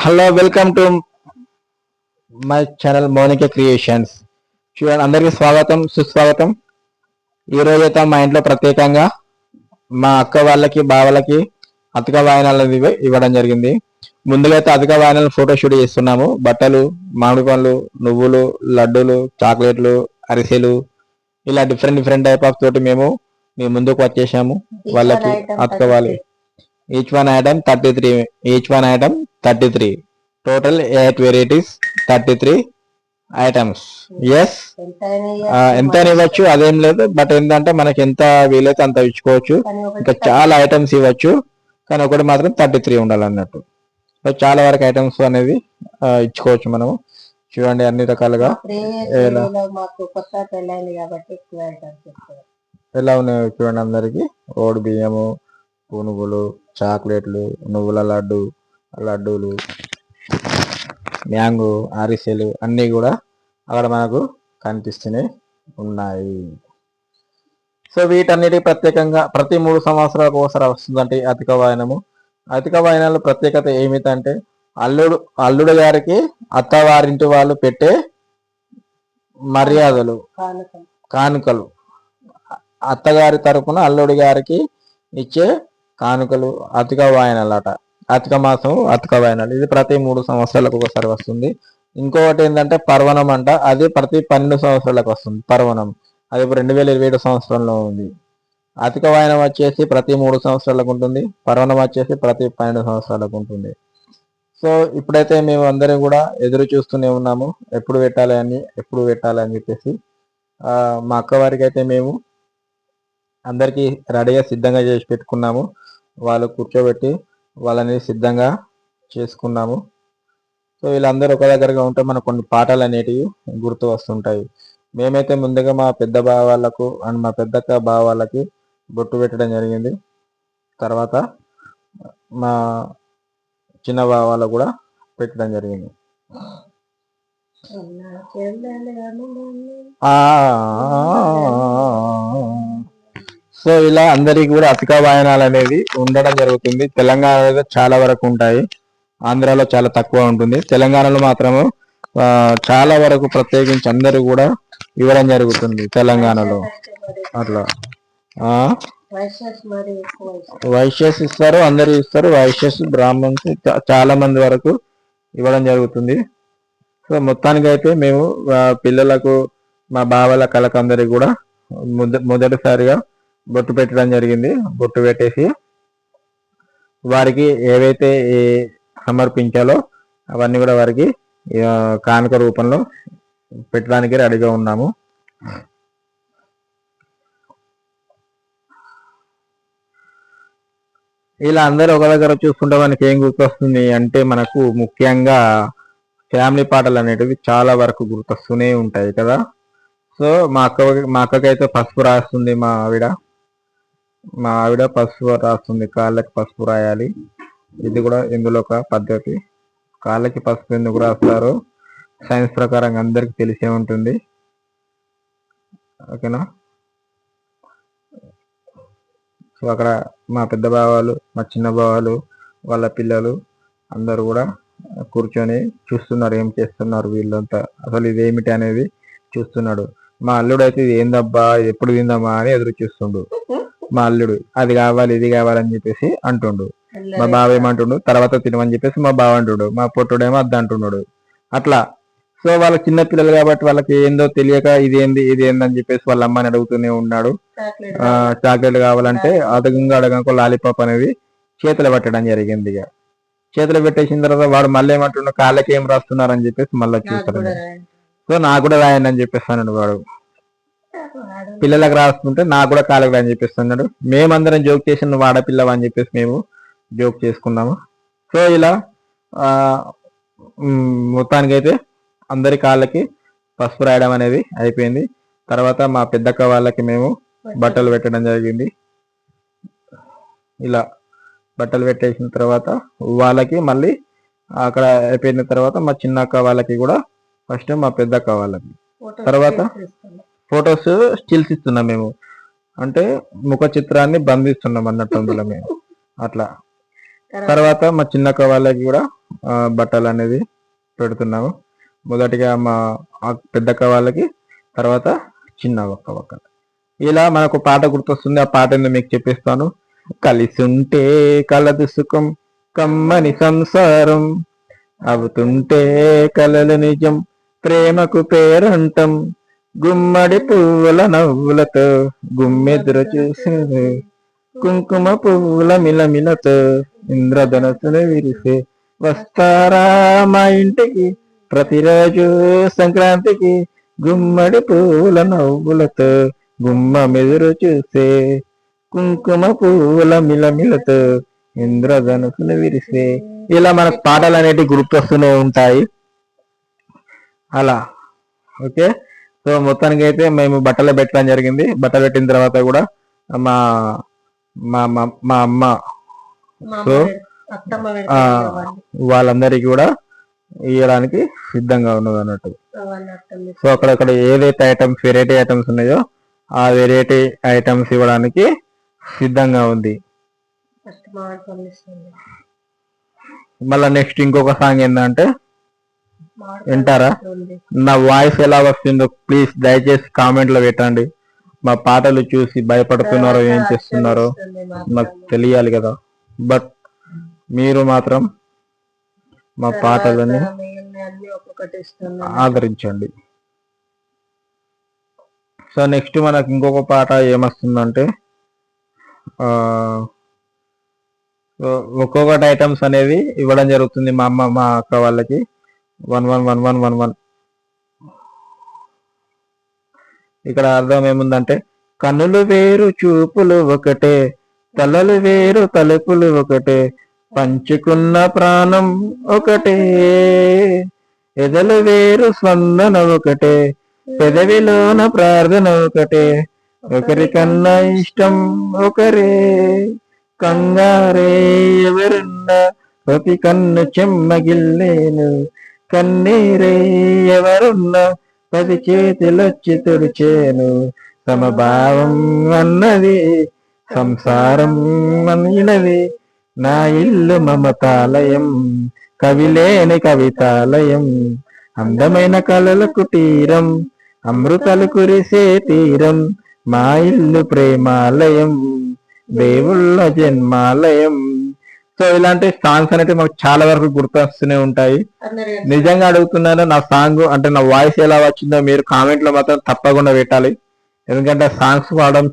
Hello, welcome to my channel Mounika creations. చూడండి, అందరికీ స్వాగతం సుస్వాగతం. ఈ రోజైతే మా ఇంట్లో ప్రత్యేకంగా మా అక్క వాళ్ళకి బావలకి అతిక వాయనాలు ఇవ్వడం జరిగింది. ముందుగా అయితే అతిక వాయనాలు ఫోటోషూట్ చేస్తున్నాము. బట్టలు, మామిడి పండ్లు, నువ్వులు, లడ్డూలు, చాక్లెట్లు, అరిసెలు, ఇలా డిఫరెంట్ టైప్ ఆఫ్ తోటి మేము ముందుకు వచ్చేసాము. వాళ్ళకి అతిక వాళ్ళు each one item 33, each one item 33, total 8 varieties, 33 items. Yes, ఎంత ఇవ్వచ్చు అదేం లేదు, బట్ ఏంటంటే మనకి ఎంత వీలైతే అంత ఇచ్చుకోవచ్చు. ఇంకా చాలా ఐటమ్స్ ఇవ్వచ్చు, కానీ ఒకటి మాత్రం 33 ఉండాలన్నట్టు. సో చాలా వరకు ఐటమ్స్ అనేది ఇచ్చుకోవచ్చు మనము. చూడండి అన్ని రకాలుగా ఎలా ఉన్నాయో చూడండి. అందరికి ఓడి బియ్యము, పునుగులు, చాక్లెట్లు, నువ్వుల లడ్డూలు, మ్యాంగో, అరిసెలు అన్నీ కూడా అక్కడ మనకు కనిపిస్తూనే ఉన్నాయి. సో వీటన్నిటి ప్రత్యేకంగా ప్రతి 3 సంవత్సరాలకు ఒకసారి వస్తుందంటే అతిక వాయనము. అతిక వాయనాలు ప్రత్యేకత ఏమిటంటే అల్లుడు గారికి అత్తవారింటి వాళ్ళు పెట్టే మర్యాదలు, కానుకలు, అత్తగారి తరపున అల్లుడి గారికి ఇచ్చే కానుకలు అతిక వాయనాలట. అతిక మాసం అతిక వాయనాలు ఇది ప్రతి 3 సంవత్సరాలకు ఒకసారి వస్తుంది. ఇంకొకటి ఏంటంటే పర్వణం అంట, అది ప్రతి 12 సంవత్సరాలకు వస్తుంది. పర్వణం అది 2027 సంవత్సరంలో ఉంది. అతిక వాయనం వచ్చేసి ప్రతి 3 సంవత్సరాలకు ఉంటుంది. పర్వణం వచ్చేసి ప్రతి 12 సంవత్సరాలకు ఉంటుంది. సో ఇప్పుడైతే మేము అందరం కూడా ఎదురు చూస్తూనే ఉన్నాము, ఎప్పుడు పెట్టాలి అని చెప్పేసి. మా అక్క వారికి అయితే మేము అందరికీ రెడీగా సిద్ధంగా చేసి పెట్టుకున్నాము. వాళ్ళు కూర్చోబెట్టి వాళ్ళని సిద్ధంగా చేసుకున్నాము. సో వీళ్ళందరూ ఒక దగ్గరగా ఉంటే మనకు కొన్ని పాటలు అనేటివి గుర్తు వస్తుంటాయి. మేమైతే ముందుగా మా పెద్ద బావ వాళ్ళకు అండ్ మా పెద్దక్క బావ వాళ్ళకి బొట్టు పెట్టడం జరిగింది. తర్వాత మా చిన్న బావ వాళ్ళకు కూడా పెట్టడం జరిగింది. సో ఇలా అందరికి కూడా అతిక వాయనాలు అనేది ఉండడం జరుగుతుంది. తెలంగాణలో చాలా వరకు ఉంటాయి, ఆంధ్రాలో చాలా తక్కువ ఉంటుంది. తెలంగాణలో మాత్రము చాలా వరకు ప్రత్యేకించి అందరూ కూడా ఇవ్వడం జరుగుతుంది తెలంగాణలో. అట్లా వైశ్యస్ ఇస్తారు, అందరూ ఇస్తారు. వైశ్యస్, బ్రాహ్మణ్స్ చాలా మంది వరకు ఇవ్వడం జరుగుతుంది. సో మొత్తానికి అయితే మేము పిల్లలకు, మా బావల కళకందరికి కూడా మొదటిసారిగా బొట్టు పెట్టడం జరిగింది. బొట్టు పెట్టేసి వారికి ఏవైతే సమర్పించాలో అవన్నీ కూడా వారికి కానుక రూపంలో పెట్టడానికి రెడీగా ఉన్నాము. ఇలా అందరూ ఒక దగ్గర చూసుకుంటే మనకి ఏం గుర్తొస్తుంది అంటే మనకు ముఖ్యంగా ఫ్యామిలీ పాటలు అనేటివి చాలా వరకు గుర్తొస్తూనే ఉంటాయి కదా. సో మా అక్కకైతే పసుపు రాస్తుంది మా ఆవిడ పసుపు రాస్తుంది. కాళ్ళకి పసుపు రాయాలి, ఇది కూడా ఇందులో ఒక పద్ధతి. కాళ్ళకి పసుపు ఎందుకు రాస్తారు సైన్స్ ప్రకారంగా అందరికి తెలిసే ఉంటుంది, ఓకేనా. సో అక్కడ మా పెద్ద బావాలు, మా చిన్న బావాలు, వాళ్ళ పిల్లలు అందరూ కూడా కూర్చొని చూస్తున్నారు ఏం చేస్తున్నారు వీళ్ళంతా, అసలు ఇదేమిటి అనేది చూస్తున్నాడు. మా అల్లుడు అయితే ఇది ఏందబ్బా, ఎప్పుడు తిందామా అని ఎదురు చూస్తుండు. మా అల్లుడు అది కావాలి ఇది కావాలని చెప్పేసి అంటుండు. మా బావ ఏమంటుండు, తర్వాత తినమని చెప్పేసి మా బావ అంటుండు. మా పొట్టుడేమో అద్ద అంటున్నాడు. అట్లా సో వాళ్ళ చిన్న పిల్లలు కాబట్టి వాళ్ళకి ఏందో తెలియక ఇదేంది అని చెప్పేసి వాళ్ళ అమ్మని అడుగుతూనే ఉన్నాడు. చాక్లెట్ కావాలంటే అడగంగా లాలీపాప్ అనేది చేతులు పెట్టడం జరిగింది. ఇక చేతులు పెట్టేసిన తర్వాత వాడు మళ్ళీ ఏమంటుండు, కాళ్ళకి ఏం రాస్తున్నారని చెప్పేసి మళ్ళీ చూస్తాడు. సో నాకు కూడా రాయండి అని చెప్పేస్తాడు వాడు. పిల్లలకు రాస్తుంటే నాకు కూడా కాళ్ళకి రాని చెప్పేస్తున్నాడు. మేమందరం జోక్ చేసి నువ్వు ఆడపిల్లవా అని చెప్పేసి మేము జోక్ చేసుకున్నాము. సో ఇలా మొత్తానికైతే అందరి కాళ్ళకి పసుపు రాయడం అనేది అయిపోయింది. తర్వాత మా పెద్దక్క వాళ్ళకి మేము బట్టలు పెట్టడం జరిగింది. ఇలా బట్టలు పెట్టేసిన తర్వాత వాళ్ళకి మళ్ళీ అక్కడ అయిపోయిన తర్వాత మా చిన్నక్క వాళ్ళకి కూడా ఫస్ట్ మా పెద్దక్క వాళ్ళకి, తర్వాత ఫొటోస్ స్టిల్స్ ఇస్తున్నాం మేము, అంటే ముఖ చిత్రాన్ని బంధిస్తున్నాం అన్నట్టు అందులో మేము. అట్లా తర్వాత మా చిన్నక్క వాళ్ళకి కూడా బట్టలు అనేది పెడుతున్నాము. మొదటిగా మా పెద్దక్క వాళ్ళకి, తర్వాత చిన్న ఒక్క ఇలా మనకు పాట గుర్తొస్తుంది. ఆ పాట మీకు చెప్పిస్తాను. కలిసి ఉంటే కలదు సుఖం, కమ్మని సంసారం, అవుతుంటే కలలు నిజం, ప్రేమకు పేరంటం, గుమ్మడి పువ్వుల నవ్వులతో గుమ్మెదురు చూసే, కుంకుమ పువ్వుల మిలమిలతో ఇంద్రధనసులు విరిసే, వస్తారా మా ఇంటికి ప్రతిరోజు సంక్రాంతికి, గుమ్మడి పువ్వుల నవ్వులతో గుమ్మ మెదురు చూసే, కుంకుమ పువ్వుల మిలమిలతో ఇంద్రధనుసులు విరిసే. ఇలా మనకు పాటలు అనేటివి గుర్తొస్తూనే ఉంటాయి అలా. ఓకే, సో మొత్తానికి అయితే మేము బట్టలు పెట్టడం జరిగింది. బట్టలు పెట్టిన తర్వాత కూడా మా మా మా అమ్మ సో వాళ్ళందరికీ కూడా ఇవ్వడానికి సిద్ధంగా ఉన్నది అన్నట్టు. సో అక్కడక్కడ ఏదైతే ఐటమ్స్ వెరైటీ ఐటమ్స్ ఉన్నాయో ఆ వెరైటీ ఐటమ్స్ ఇవ్వడానికి సిద్ధంగా ఉంది. మళ్ళా నెక్స్ట్ ఇంకొక సాంగ్ ఏంటంటే వింటారా? నా వాయిస్ ఎలా వస్తుందో ప్లీజ్ దయచేసి కామెంట్ లో పెట్టండి. మా పాటలు చూసి భయపడుతున్నారో ఏం చేస్తున్నారో నాకు తెలియాలి కదా. బట్ మీరు మాత్రం మా పాటలని ఆదరించండి. సో నెక్స్ట్ మనకు ఇంకొక పాట ఏమొస్తుందంటే ఒక్కొక్కటి ఐటమ్స్ అనేవి ఇవ్వడం జరుగుతుంది మా అమ్మ మా అక్క వాళ్ళకి. 111111. ఇక్కడ అర్థం ఏముందంటే, కన్నులు వేరు చూపులు ఒకటే, తలలు వేరు తలుపులు ఒకటే, పంచుకున్న ప్రాణం ఒకటే, ఎదలు వేరు స్పందన ఒకటే, పెదవిలోన ప్రార్థన ఒకటే, ఒకరికన్నా ఇష్టం ఒకరే, కంగారే ఎవరున్నా ప్రతి కన్ను చెమ్మగిల్లేను, కన్నీరే ఎవరున్నా పది చేతులొచ్చి తుడిచేను, సమభావం అన్నది సంసారం అనినది, నా ఇల్లు మమతాలయం కవిలేని కవితాలయం, అందమైన కళలకు తీరం అమృతలు కురిసే తీరం, మా ఇల్లు ప్రేమాలయం దేవుళ్ళ జన్మాలయం. సో ఇలాంటి సాంగ్స్ అనేది మాకు చాలా వరకు గుర్తొస్తూనే ఉంటాయి. నిజంగా అడుగుతున్నాను, నా సాంగ్ అంటే నా వాయిస్ ఎలా వచ్చిందో మీరు కామెంట్ లో మాత్రం తప్పకుండా పెట్టాలి. ఎందుకంటే సాంగ్స్ పాడడం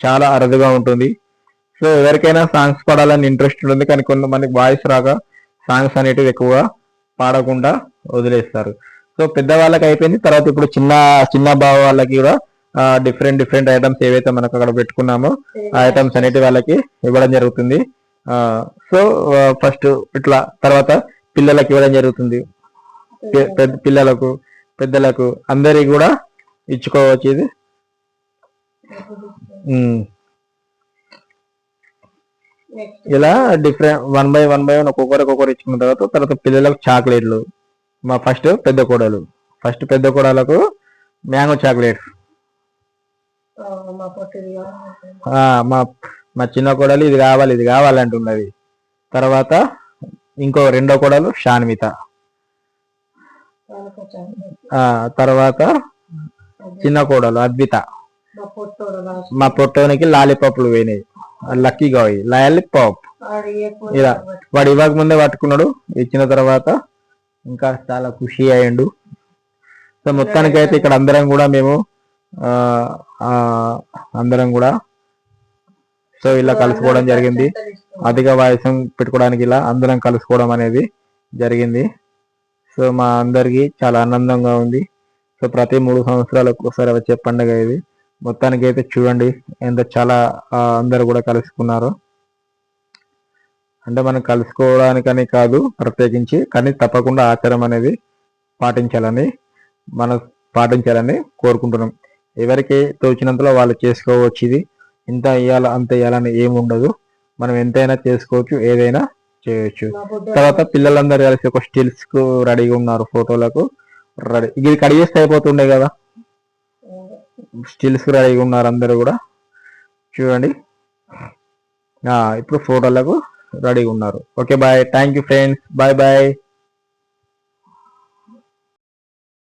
చాలా అరుదుగా ఉంటుంది. సో ఎవరికైనా సాంగ్స్ పాడాలని ఇంట్రెస్ట్ ఉంటుంది, కానీ కొంతమందికి వాయిస్ రాక సాంగ్స్ అనేటివి ఎక్కువగా పాడకుండా వదిలేస్తారు. సో పెద్దవాళ్ళకి అయిపోయింది. తర్వాత ఇప్పుడు చిన్న చిన్న బావ వాళ్ళకి కూడా డిఫరెంట్ ఐటమ్స్ ఏవైతే మనకు అక్కడ పెట్టుకున్నామో ఆ ఐటమ్స్ అనేటివి వాళ్ళకి ఇవ్వడం జరుగుతుంది. సో ఫస్ట్ ఇట్లా, తర్వాత పిల్లలకి ఇవ్వడం జరుగుతుంది. పిల్లలకు పెద్దలకు అందరికి కూడా ఇచ్చుకోవచ్చు. ఇది ఇలా డిఫరెంట్ 1 by 1 ఒక్కొక్కరు ఇచ్చుకున్న తర్వాత పిల్లలకు చాక్లెట్లు. మా ఫస్ట్ పెద్ద కోడలకు మ్యాంగో చాక్లెట్స్, మా చిన్న కోడలు ఇది కావాలంటున్నది. తర్వాత ఇంకో రెండో కోడలు షాన్విత, తర్వాత చిన్న కోడలు అద్విత. మా పొట్టోనికి లాలీపాప్లు పోయినాయి, లక్కీగా లాలీపాప్. ఇలా వాడు ఇవ్వక ముందే పట్టుకున్నాడు, ఇచ్చిన తర్వాత ఇంకా చాలా ఖుషి అయ్యిండు. సో మొత్తానికి అయితే ఇక్కడ అందరం కూడా సో ఇలా కలుసుకోవడం జరిగింది. అధిక వాయిసం పెట్టుకోవడానికి ఇలా అందరం కలుసుకోవడం అనేది జరిగింది. సో మా అందరికి చాలా ఆనందంగా ఉంది. సో ప్రతి 3 సంవత్సరాలకు ఒకసారి వచ్చే పండుగ ఇది. మొత్తానికి అయితే చూడండి ఎంత చాలా అందరు కూడా కలుసుకున్నారు. అంటే మనం కలుసుకోవడానికని కాదు ప్రత్యేకించి, కానీ తప్పకుండా ఆచారం అనేది పాటించాలని కోరుకుంటున్నాం. ఎవరికి తోచినంతలో వాళ్ళు చేసుకోవచ్చు. ఇది ఇంత ఇయ్యాల అంత ఇయ్యాలని ఏముండదు. మనం ఎంతైనా చేసుకోవచ్చు, ఏదైనా చేయొచ్చు. తర్వాత పిల్లలందరూ కలిసి ఒక స్టిల్స్ కు రెడీగా ఉన్నారు, ఫోటోలకు రెడీ. ఇది కడిగేస్తే అయిపోతుండే కదా, స్టిల్స్ కు రెడీగా ఉన్నారు అందరూ కూడా. చూడండి ఇప్పుడు ఫోటోలకు రెడీగా ఉన్నారు. Okay bye, thank you friends, bye bye.